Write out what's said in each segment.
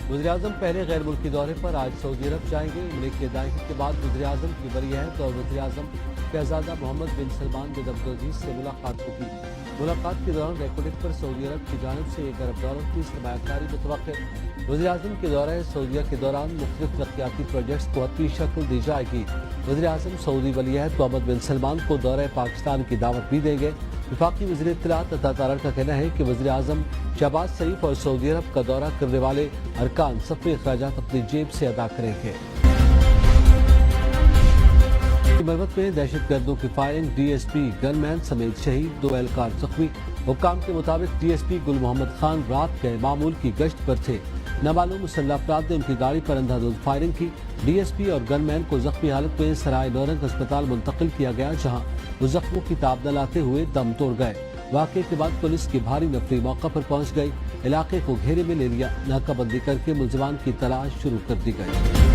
वज़ीर-ए-आज़म पहले गैर मुल्की दौरे पर आज सऊदी अरब जाएंगे। मलिक की अदायगी के बाद वज़ीर-ए-आज़म की वलीअहद और वज़ीर-ए-आज़म शहज़ादा मोहम्मद बिन सलमान बिन अब्दुल-अज़ीज़ से मुलाकात होगी। मुलाकात के दौरान रेकोर्डिंग पर सऊदी अरब की जानिब से $1 अरब की सरमायाकारी मुतवक्किर। वज़ीर-ए-आज़म के दौरे सऊदीया के दौरान मुख्तलिफ तरक्याती प्रोजेक्ट्स को हतमी शक्ल दी जाएगी। वज़ीर-ए-आज़म सऊदी वलीअहद मोहम्मद बिन सलमान को दौरे पाकिस्तान की दावत भी देंगे। वफाकी वज़ीर इत्तलात अता तारड़ का कहना है कि वज़ीर-ए-आज़म शहबाज शरीफ और सऊदी अरब का दौरा करने वाले अरकान सफरी अखराजात अपनी जेब से अदा करेंगे। मरवत में दहशतगर्दों की फायरिंग, DSP गनमैन समेत शहीद, 2 एहलकार जख्मी। हुक्काम के मुताबिक DSP गुल मोहम्मद खान रात गए मामूल की गश्त पर थे। नामालूम मुसल्लह अफराद ने उनकी गाड़ी पर अंधाधुंध फायरिंग की। DSP और गनमैन को जख्मी हालत में सराय नौरंग अस्पताल मुंतकिल किया गया, जहां वो जख्मों की ताब न लाते हुए दम तोड़ गए। वाक़े के बाद पुलिस की भारी नफरी मौका पर पहुंच गई, इलाके को घेरे में ले लिया। नाकाबंदी करके मुलजिमान की तलाश शुरू कर दी गई।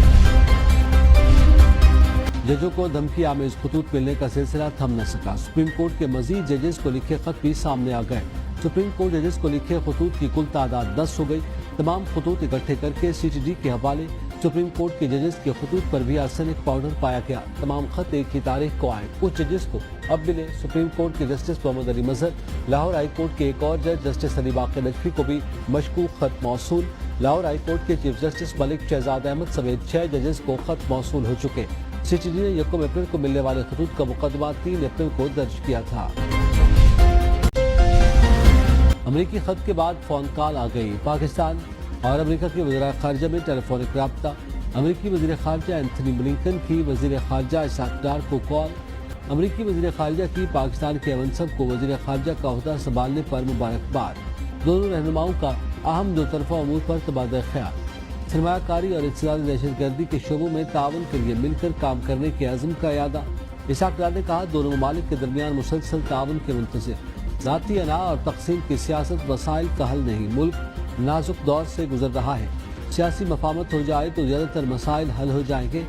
जजों को धमकी आमेज खतूत मिलने का सिलसिला थम न सका। सुप्रीम कोर्ट के मजीद जजेस को लिखे खत भी सामने आ गए। सुप्रीम कोर्ट जजेस को लिखे खतूत की कुल तादाद 10 हो गई। तमाम खतूत इकट्ठे करके CTD के हवाले सुप्रीम कोर्ट के जजेस के खतूत पर भी आर्सेनिक पाउडर पाया गया। तमाम खत एक ही तारीख को आए। कुछ जजेस को अब मिले। सुप्रीम कोर्ट के जस्टिस मोहम्मद अली मजहर, लाहौर हाई कोर्ट के एक और जज जस्टिस अली बाक़ी नजफी को भी मशकूक खत मौसूल। लाहौर हाई कोर्ट के चीफ जस्टिस मलिक शहजाद अहमद समेत 6 जजेस को खत मौसूल हो चुके। CTD ने 1 अप्रैल को मिलने वाले खतूत का मुकदमा 3 अप्रैल को दर्ज किया था। अमरीकी खत के बाद फोन कॉल आ गई। पाकिस्तान और अमेरिका के वज़ीर ख़ारजा में टेलीफोनिक राब्ता। अमरीकी वज़ीर ख़ारजा एंथनी ब्लिंकन की वज़ीर ख़ारजा इसाक डार को कॉल। अमरीकी वज़ीर ख़ारजा की पाकिस्तान के मनसब को वज़ीर ख़ारजा का ओहदा संभालने पर मुबारकबाद। दोनों रहनुमाओं का अहम दो तरफ़ा अमूर पर तबादला ख्याल। सरमायाकारी और इत्तलाती दहशतगर्दी के शोबों में ताउन के लिए मिलकर काम करने के अज़्म का यादा। इसाक डार ने कहा, दोनों ममालिक के दरमियान मुसलसल ताउन के मुंतज़िर। ज़ाती अना और तक़सीम की सियासत वसाइल का हल नहीं। मुल्क नाजुक दौर से गुजर रहा है। सियासी मफामत हो जाए तो ज़्यादातर मसाइल हल हो जाएंगे।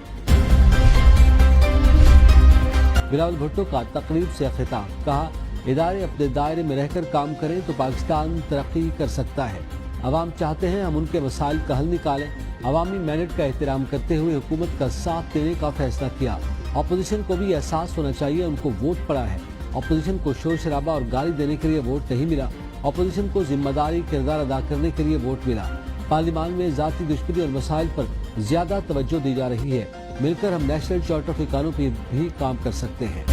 बिलावल भुट्टो का तकरीब से खिताब। कहा, इदारे अपने दायरे में रहकर काम करें तो पाकिस्तान तरक्की कर सकता है। अवाम चाहते हैं हम उनके मसाइल का हल निकालें। अवामी मैंडेट का एहतराम करते हुए हुकूमत का साथ देने का फैसला किया। अपोजिशन को भी एहसास होना चाहिए उनको वोट पड़ा है। अपोजिशन को शोर शराबा और गाली देने के लिए वोट नहीं मिला। अपोजिशन को जिम्मेदारी किरदार अदा करने के लिए वोट मिला। पार्लियामान में ज़ाती दुश्मनी और मसाइल पर ज्यादा तवज्जो दी जा रही है। मिलकर हम नेशनल चार्टर ऑफ इकोनॉमी पर भी काम कर सकते हैं।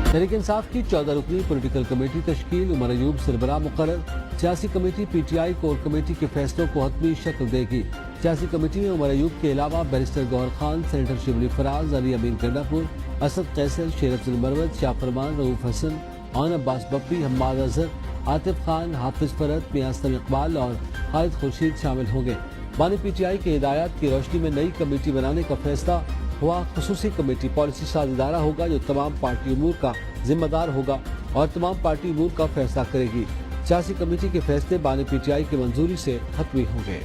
तहरीक इंसाफ की 14 रुकनी पॉलिटिकल कमेटी तश्कील। उमर अयूब सरबराह मुकर्रर। सियासी कमेटी PTI कोर कमेटी के फैसलों को हतमी शक्ल देगी। सियासी कमेटी में उमर अयूब के अलावा बैरिस्टर गौहर खान, सेनेटर शिबली फराज, अली अमीन गंडापुर, असद कैसर, शेर अफजल मरवत, शाह फरमान, रऊफ हसन, आन अब्बास बप्पी, हम्माद अजहर, आतिफ खान, हाफिज फरद, मियां इकबाल और खालिद खुर्शीद शामिल होंगे। बानी PTI की हिदायत की रोशनी में नई कमेटी बनाने का फैसला हुआ। खुसूसी कमेटी पॉलिसी साज इदारा होगा जो तमाम पार्टी उमूर का जिम्मेदार होगा और तमाम पार्टी उमूर का फैसला करेगी। सियासी कमेटी के फैसले बानी PTI की मंजूरी से हतमी होंगे।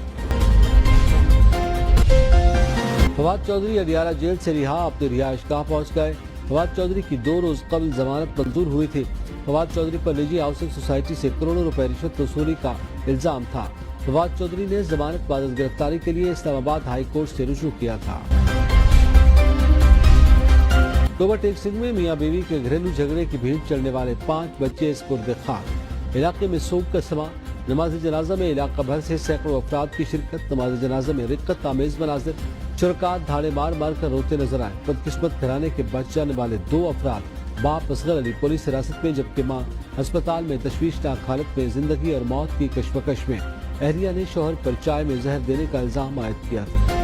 फवाद चौधरी अडियाला जेल से रिहा, अपने रिहायशगाह पहुँच गए। फवाद चौधरी की 2 रोज कबल जमानत मंजूर हुई थी। फवाद चौधरी पर निजी हाउसिंग सोसाइटी से करोड़ों रुपए रिश्वत वसूली का इल्जाम था। फवाद चौधरी ने जमानत बाद गिरफ्तारी के लिए इस्लामाबाद हाई कोर्ट से रुजू किया था। ओवरटेक सिंह में मियां बीवी के घरेलू झगड़े की भीड़ चढ़ने वाले 5 बच्चे स्पुर्द खाक। इलाके में सोग का समा। नमाज जनाजा में इलाका भर से सैकड़ों अफराद की शिरकत। नमाज जनाजा में रिक्कत आमेज मनाजिर। शुरकात धाड़े मार मार कर रोते नजर आए। बदकिस्मत घराने के बच जाने वाले 2 अफराद, बाप असगर अली पुलिस हिरासत में, जबकि मां अस्पताल में तशवीशनाक हालत में। जिंदगी और मौत की कशमकश में अहलिया ने शोहर पर चाय में जहर देने का इल्जाम आयद किया था।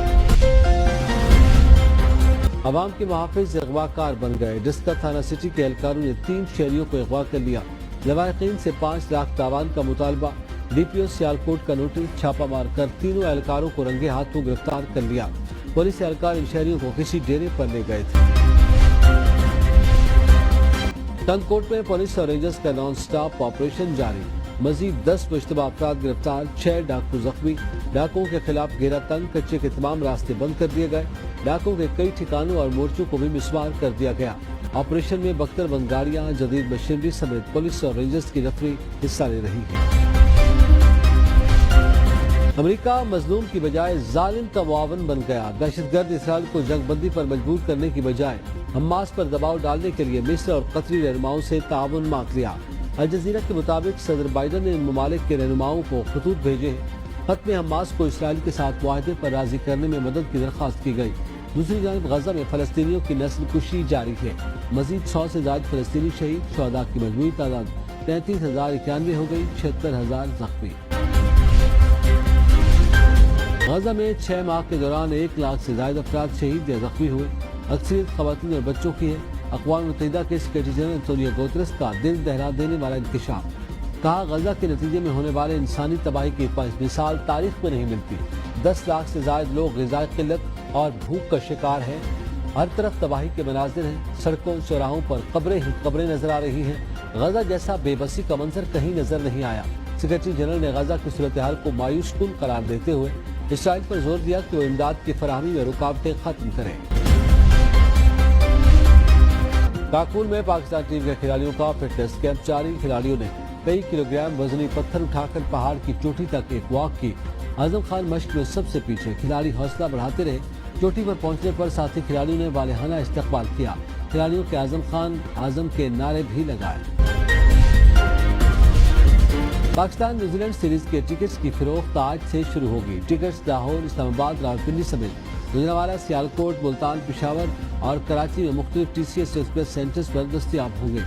अवाम के मुहाफिज अगवाकार बन गए। डिस्का थाना सिटी के एहलकारों ने 3 शहरियों को अगवा कर लिया। लवाहिकीन से 5 लाख तावान का मुतालबा। DPO सियालकोट का नोटिस। छापा मार कर तीनों एहलकारों को रंगे हाथों गिरफ्तार कर लिया। पुलिस एहलकार इन शहरियों को किसी डेरे पर ले गए थे। तंगकोट में पुलिस और रेंजर्स का नॉन स्टॉप ऑपरेशन जारी। मजीद 10 मुश्तबा अफराद गिरफ्तार। 6 डाकू जख्मी। डाकुओं के खिलाफ घेरा तंग। कच्चे के तमाम रास्ते बंद कर दिए गए। डाकुओं के कई ठिकानों और मोर्चों को भी मिसमार कर दिया गया। ऑपरेशन में बख्तरबंद गाड़ियां, जदीद मशीनरी समेत पुलिस और रेंजर्स की नफरी हिस्सा ले रही है। امریکہ مظلوم کی بجائے ظالم کا معاون بن گیا۔ دہشت گرد اسرائیل کو جنگ بندی پر مجبور کرنے کی بجائے حماس پر دباؤ ڈالنے کے لیے مصر اور قطری رہنماؤں سے تعاون مانگ لیا۔ الجزیرہ کے مطابق صدر بائیڈن نے ان ممالک کے رہنماؤں کو خطوط بھیجے ہیں۔ خط میں حماس کو اسرائیل کے ساتھ معاہدے پر راضی کرنے میں مدد کی درخواست کی گئی۔ دوسری جانب غزہ میں فلسطینیوں کی نسل کشی جاری ہے۔ مزید 100 سے زائد فلسطینی شہید، شہداء کی مجموعی تعداد 33,091 ہو گئی، 76,000 زخمی۔ غزہ میں 6 ماہ کے دوران 1 لاکھ سے زائد افراد شہید یا زخمی ہوئے، اکثریت خواتین اور بچوں کی ہے۔ اقوام متحدہ کے سیکریٹری جنرل انطونیو گوتریس کا دل دہلا دینے والا انکشاف، کہا غزہ کے نتیجے میں ہونے والے انسانی تباہی کی مثال تاریخ میں نہیں ملتی۔ 10 لاکھ سے زائد لوگ غذائی قلت اور بھوک کا شکار ہیں۔ ہر طرف تباہی کے مناظر ہیں، سڑکوں چوراہوں پر قبریں ہی قبریں نظر آ رہی ہیں۔ غزہ جیسا بے بسی کا منظر کہیں نظر نہیں آیا۔ سیکریٹری جنرل نے غزہ کی صورتحال کو مایوس کن قرار دیتے ہوئے اسرائیل پر زور دیا کہ وہ امداد کی فراہمی میں رکاوٹیں ختم کریں۔ کاکول میں پاکستان ٹیم کے کھلاڑیوں کا فٹنس کیمپ جاری۔ کھلاڑیوں نے کئی کلوگرام وزنی پتھر اٹھا کر پہاڑ کی چوٹی تک ایک واک کی۔ اعظم خان مشق میں سب سے پیچھے، کھلاڑی حوصلہ بڑھاتے رہے۔ چوٹی پر پہنچنے پر ساتھی کھلاڑیوں نے والہانہ استقبال کیا۔ کھلاڑیوں کے اعظم خان اعظم کے نعرے بھی لگائے۔ پاکستان نیوزی لینڈ سیریز کے ٹکٹس کی فروخت آج سے شروع ہوگی۔ ٹکٹس لاہور، اسلام آباد، راولپنڈی سمیت گوجرانوالہ، سیالکوٹ، ملتان، پشاور اور کراچی میں مختلف T C S express centres پر دستیاب ہوں گے۔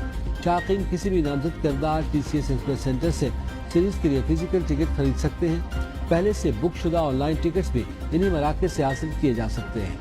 شائقین کسی بھی نامزد کردہ T C S express centre سے سیریز کے لیے فزیکل ٹکٹ خرید سکتے ہیں۔ پہلے سے بک شدہ آن لائن ٹکٹس بھی انہی مراکز سے حاصل کیے جا سکتے ہیں۔